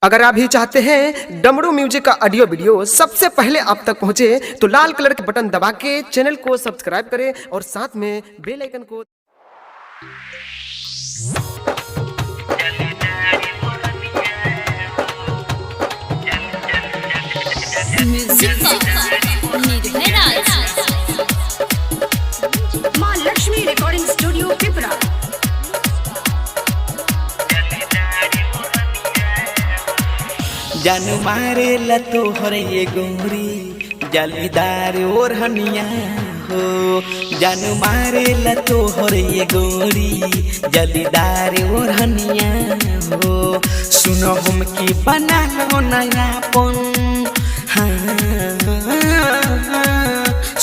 अगर आप भी चाहते हैं डमरू म्यूजिक का ऑडियो वीडियो सबसे पहले आप तक पहुंचे तो लाल कलर के बटन दबा के चैनल को सब्सक्राइब करें और साथ में बेल आइकन को मां लक्ष्मी रिकॉर्डिंग स्टूडियो पिपरा। जान मारे ला तोहर ये गोरी जालीदार ओढ़निया हो। जान मारे ला तोहर ये गोरी जालीदार ओढ़निया हो। सुनो हम की बना लो नयापन,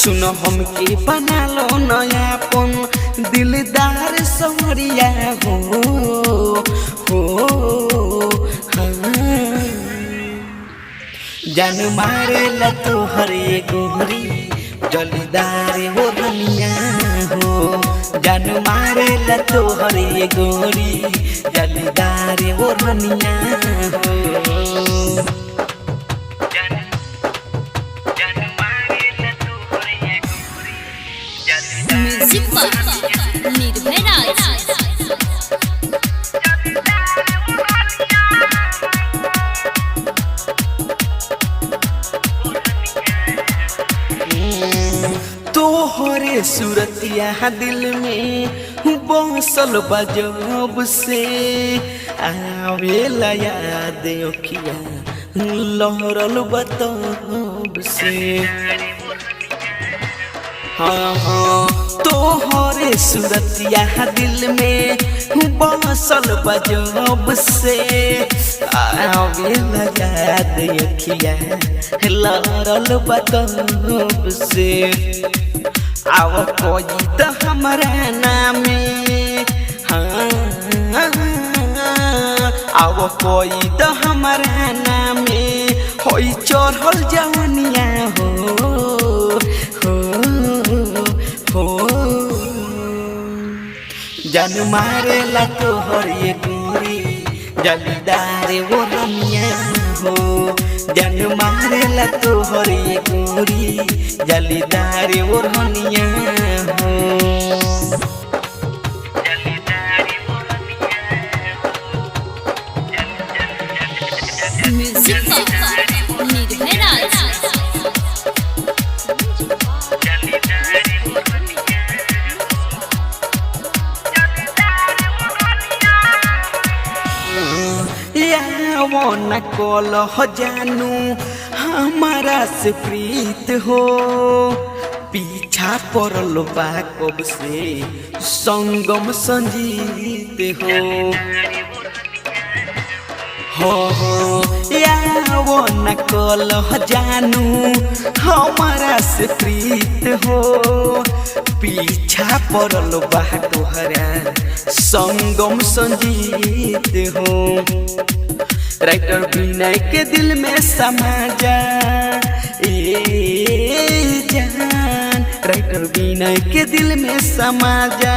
सुनो हम की बना लो नयापन दिलदार समरिया हो। जान मारे ला तोहर ये गोरी जालीदार ओढ़निया हो। जान मारे ला तोहर ये गोरी जालीदार ओढ़निया हो। तोहरे सूरतिया दिल में बसल बजब से आवेला याद ओखिया लहरल बतब से। हाँ हाँ तोहरे सूरतिया दिल में बसल बजब से आवेला याद ओखिया लहरल बतब से। आव कोई तो हमारा नामे, हाँ आव कोई तो हमारा नामे होई चढ़ल जवनिया हो। जान मारे ला तोहर ये गोरी जालीदार ओढ़निया हो। जान मारे ला तोहर ये गोरी जालीदार ओढ़निया हो। वो न कोल हो जानू हमारा से प्रीत हो। पीछा पड़ल बा कब से संगम संजीत हो या वो न कोल हो जानू हमारा से प्रीत हो। पीछा पड़ल बा तोहरा संगम संजीत हो। राइटर विनय के दिल में समा जा जान, राइटर विनय के दिल में समा जा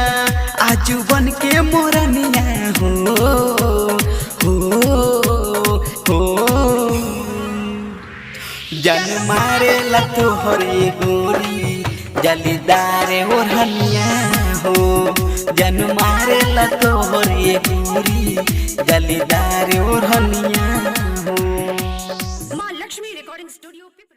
आजू बन के मोरनिया हो। जान मारे ला तोहर ये गोरी जालीदार ओढ़निया हो। जान मारे ला तोहर ये गोरी जालीदार ओढ़निया हो। मां लक्ष्मी रिकॉर्डिंग स्टूडियो पिपरा।